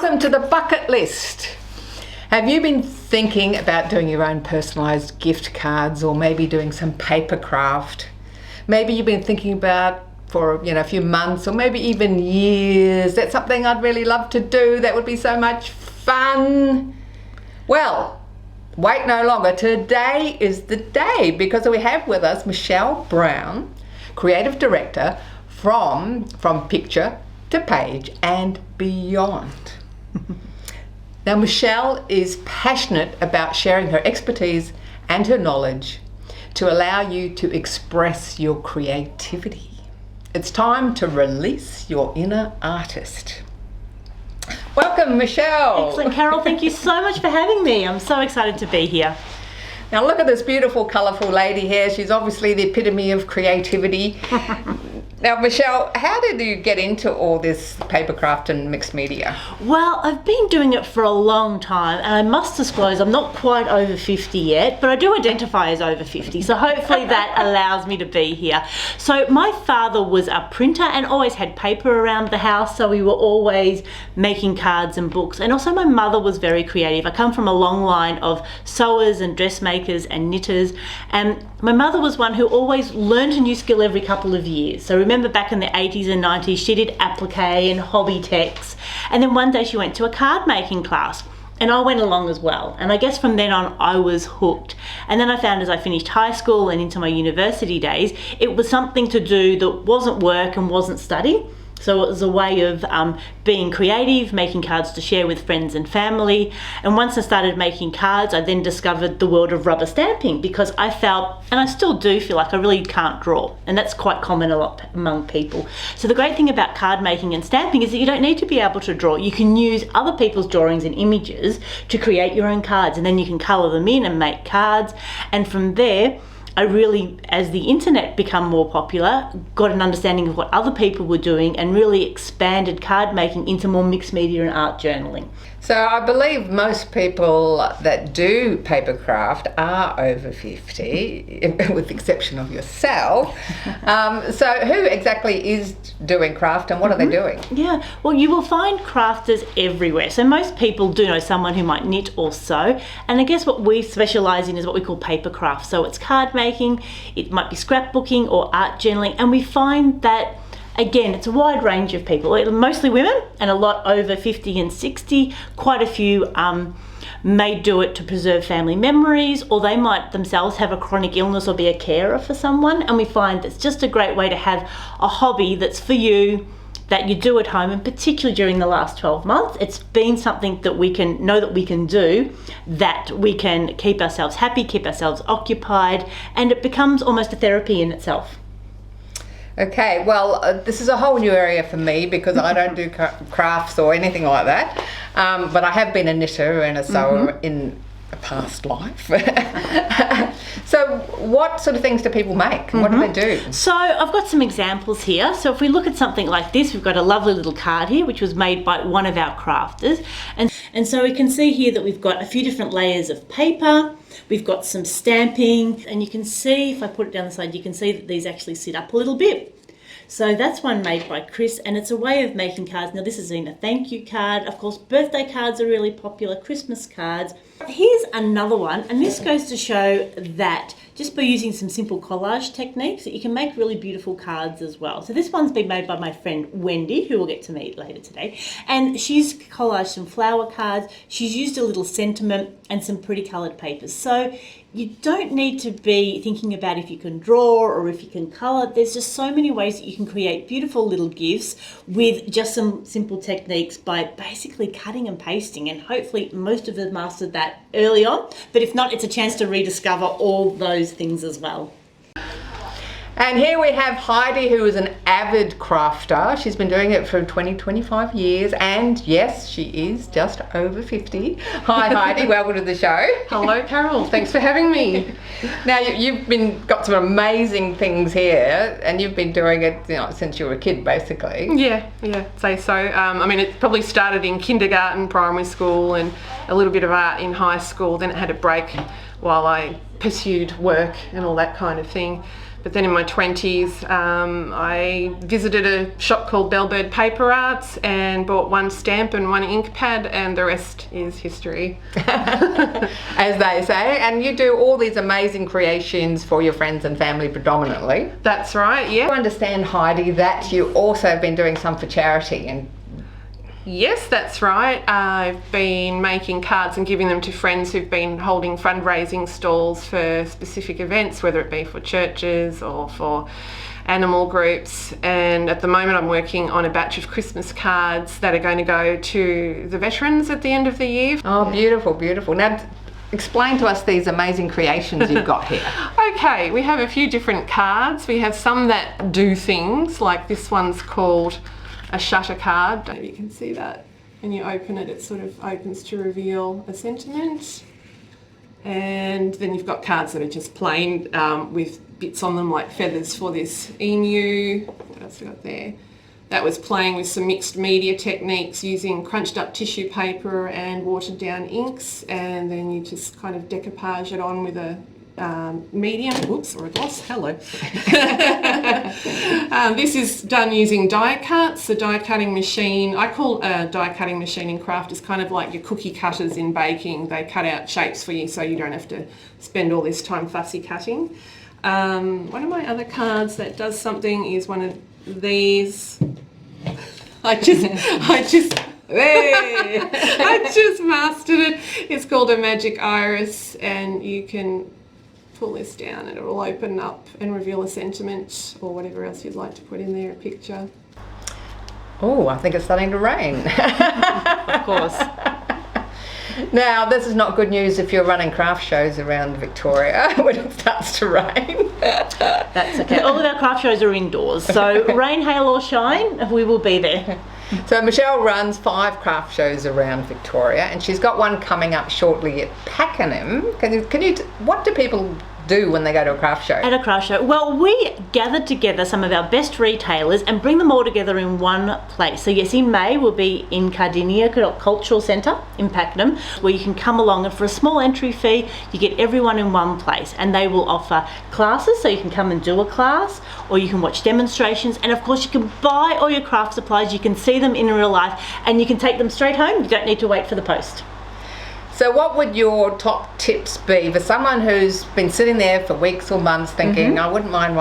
Welcome to the bucket list. Have you been thinking about doing your own personalised gift cards, or maybe doing some papercraft? Maybe you've been thinking about for a few months or maybe even years. That's something I'd really love to do. That would be so much fun. Well, wait no longer. Today is the day, because we have with us Michelle Brown, Creative Director from Picture to Page and Beyond. Now, Michelle is passionate about sharing her expertise and her knowledge to allow you to express your creativity. It's time to release your inner artist. Welcome, Michelle. Excellent, Carol. Thank you so much for having me. I'm so excited to be here. Now, look at this beautiful, colourful lady here. She's obviously the epitome of creativity. Now, Michelle, how did you get into all this papercraft and mixed media? Well, I've been doing it for a long time, and I must disclose I'm not quite over 50 yet, but I do identify as over 50, so hopefully that allows me to be here. So my father was a printer and always had paper around the house, so we were always making cards and books. And also my mother was very creative. I come from a long line of sewers and dressmakers and knitters, and my mother was one who always learned a new skill every couple of years. So remember back in the 80s and 90s, she did applique and hobby techs, and then one day she went to a card making class and I went along as well, and I guess from then on I was hooked. And then I found as I finished high school and into my university days, it was something to do that wasn't work and wasn't study. So it was a way of being creative, making cards to share with friends and family. And once I started making cards, I then discovered the world of rubber stamping, because I felt, and I still do feel, like I really can't draw. And that's quite common a lot among people. So the great thing about card making and stamping is that you don't need to be able to draw. You can use other people's drawings and images to create your own cards, and then you can colour them in and make cards. And from there, I really, as the internet became more popular, got an understanding of what other people were doing and really expanded card making into more mixed media and art journaling. So I believe most people that do papercraft are over 50, with the exception of yourself. So who exactly is doing craft, and what are they doing? Yeah, well, you will find crafters everywhere. So most people do know someone who might knit or sew. And I guess what we specialise in is what we call papercraft. So it's card making, it might be scrapbooking or art journaling. And we find that, again, it's a wide range of people, mostly women and a lot over 50 and 60. Quite a few may do it to preserve family memories, or they might themselves have a chronic illness or be a carer for someone. And we find it's just a great way to have a hobby that's for you, that you do at home, and particularly during the last 12 months, it's been something that we can know that we can do, that we can keep ourselves happy, keep ourselves occupied, and it becomes almost a therapy in itself. Okay, well, this is a whole new area for me, because I don't do crafts or anything like that, but I have been a knitter and a sewer in a past life. So what sort of things do people make? What do they do? So I've got some examples here. So if we look at something like this, we've got a lovely little card here, which was made by one of our crafters. And so we can see here that we've got a few different layers of paper. We've got some stamping, and you can see, if I put it down the side, you can see that these actually sit up a little bit. So that's one made by Chris, and it's a way of making cards. Now this has been a thank you card. Of course, birthday cards are really popular, Christmas cards. Here's another one, and this goes to show that just by using some simple collage techniques, that you can make really beautiful cards as well. So this one's been made by my friend Wendy, who we'll get to meet later today. And she's collaged some flower cards. She's used a little sentiment and some pretty coloured papers. So you don't need to be thinking about if you can draw or if you can colour. There's just so many ways that you can create beautiful little gifts with just some simple techniques by basically cutting and pasting. And hopefully most of us mastered that early on. But if not, it's a chance to rediscover all those things as well. And here we have Heidi, who is an avid crafter. She's been doing it for 25 years, and yes, she is just over 50. Hi Heidi, welcome to the show. Hello Carol, thanks for having me. Now you've got some amazing things here, and you've been doing it since you were a kid, basically. Yeah, say so. I mean, it probably started in kindergarten, primary school, and a little bit of art in high school. Then it had a break while I pursued work and all that kind of thing. But then in my 20s, I visited a shop called Bellbird Paper Arts and bought one stamp and one ink pad, and the rest is history. As they say. And you do all these amazing creations for your friends and family predominantly. That's right, yeah. I understand, Heidi, that you also have been doing some for charity. And yes, that's right. I've been making cards and giving them to friends who've been holding fundraising stalls for specific events, whether it be for churches or for animal groups. And at the moment I'm working on a batch of Christmas cards that are going to go to the veterans at the end of the year. oh, beautiful, beautiful. Now, explain to us these amazing creations you've got here. Okay, we have a few different cards. We have some that do things, like this one's called a shutter card. Maybe you can see that. When you open it, it sort of opens to reveal a sentiment. And then you've got cards that are just plain with bits on them like feathers for this emu. What else have we got there? That was playing with some mixed media techniques using crunched up tissue paper and watered down inks, and then you just kind of decoupage it on with a medium, whoops, or a gloss, hello. This is done using die cuts. The die cutting machine, I call a die cutting machine in craft is kind of like your cookie cutters in baking. They cut out shapes for you so you don't have to spend all this time fussy cutting. One of my other cards that does something is one of these. I just mastered it. It's called a magic iris, and you can pull this down and it will open up and reveal a sentiment or whatever else you'd like to put in there, a picture. Oh, I think it's starting to rain. Of course. Now, this is not good news if you're running craft shows around Victoria when it starts to rain. That's okay. All of our craft shows are indoors, so rain, hail or shine, we will be there. So Michelle runs 5 craft shows around Victoria, and she's got one coming up shortly at Pakenham. What do people do when they go to a craft show? At a craft show, well, we gather together some of our best retailers and bring them all together in one place. So yes, in May we'll be in Cardinia Cultural Centre in Pakenham, where you can come along, and for a small entry fee you get everyone in one place, and they will offer classes, so you can come and do a class, or you can watch demonstrations, and of course you can buy all your craft supplies, you can see them in real life, and you can take them straight home. You don't need to wait for the post. So what would your top tips be for someone who's been sitting there for weeks or months thinking, I wouldn't mind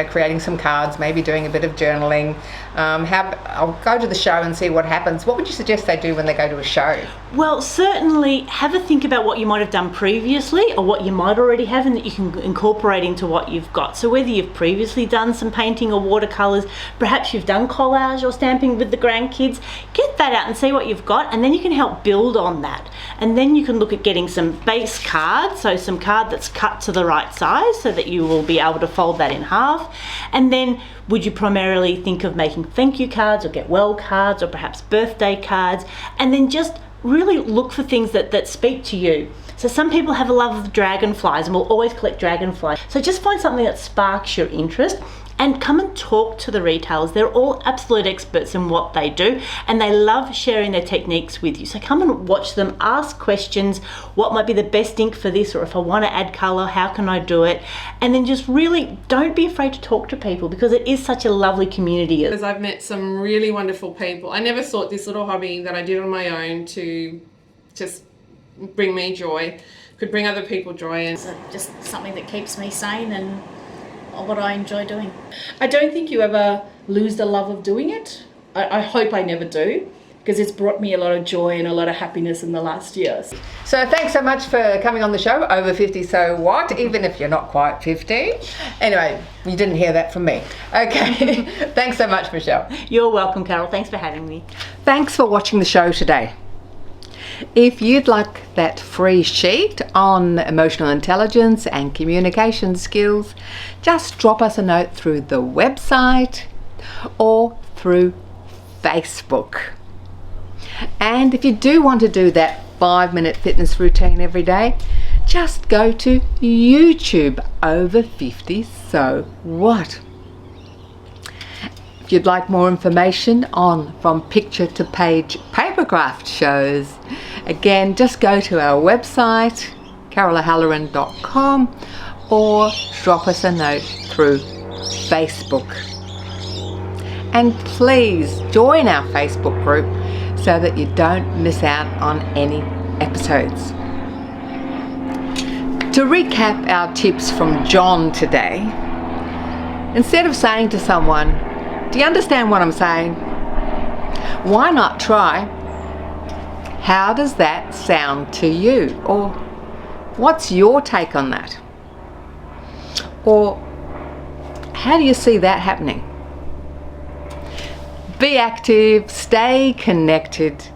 creating some cards, maybe doing a bit of journaling, I'll go to the show and see what happens. What would you suggest they do when they go to a show? Well, certainly have a think about what you might have done previously or what you might already have and that you can incorporate into what you've got. So whether you've previously done some painting or watercolours, perhaps you've done collage or stamping with the grandkids, get that out and see what you've got, and then you can help build on that. And then you can look at getting some base cards, so some card that's cut to the right size so that you will be able to fold that in half. And then would you primarily think of making thank you cards or get well cards or perhaps birthday cards, and then just really look for things that speak to you. So some people have a love of dragonflies and will always collect dragonflies. So just find something that sparks your interest and come and talk to the retailers. They're all absolute experts in what they do, and they love sharing their techniques with you. So come and watch them, ask questions, what might be the best ink for this, or if I want to add colour, how can I do it? And then just really don't be afraid to talk to people, because it is such a lovely community. Because I've met some really wonderful people. I never thought this little hobby that I did on my own to just bring me joy could bring other people joy. And It's just something that keeps me sane and what I enjoy doing. I don't think you ever lose the love of doing it. I hope I never do, because it's brought me a lot of joy and a lot of happiness in the last years. So thanks so much for coming on the show. Over 50, so what? Even if you're not quite 50. Anyway, you didn't hear that from me. Okay, thanks so much, Michelle. You're welcome, Carol. Thanks for having me. Thanks for watching the show today. If you'd like that free sheet on emotional intelligence and communication skills, just drop us a note through the website or through Facebook. And if you do want to do that 5-minute fitness routine every day, just go to YouTube. Over 50, so what? If you'd like more information on From Picture to Page Papercraft shows, again, just go to our website, carolahalloran.com, or drop us a note through Facebook. And please join our Facebook group so that you don't miss out on any episodes. To recap our tips from John today, instead of saying to someone, "Do you understand what I'm saying?" why not try, "How does that sound to you?" or "What's your take on that?" or "How do you see that happening?" Be active, stay connected.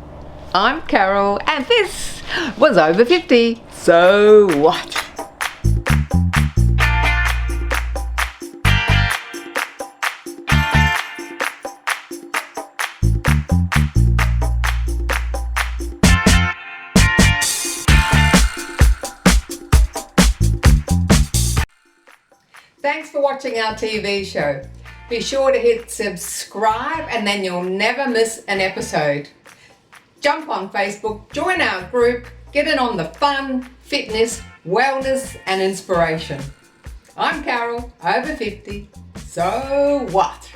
I'm Carol, and this was Over 50. So what? Thanks for watching our TV show. Be sure to hit subscribe and then you'll never miss an episode. Jump on Facebook, join our group, get in on the fun, fitness, wellness and inspiration. I'm Carol, over 50. So what?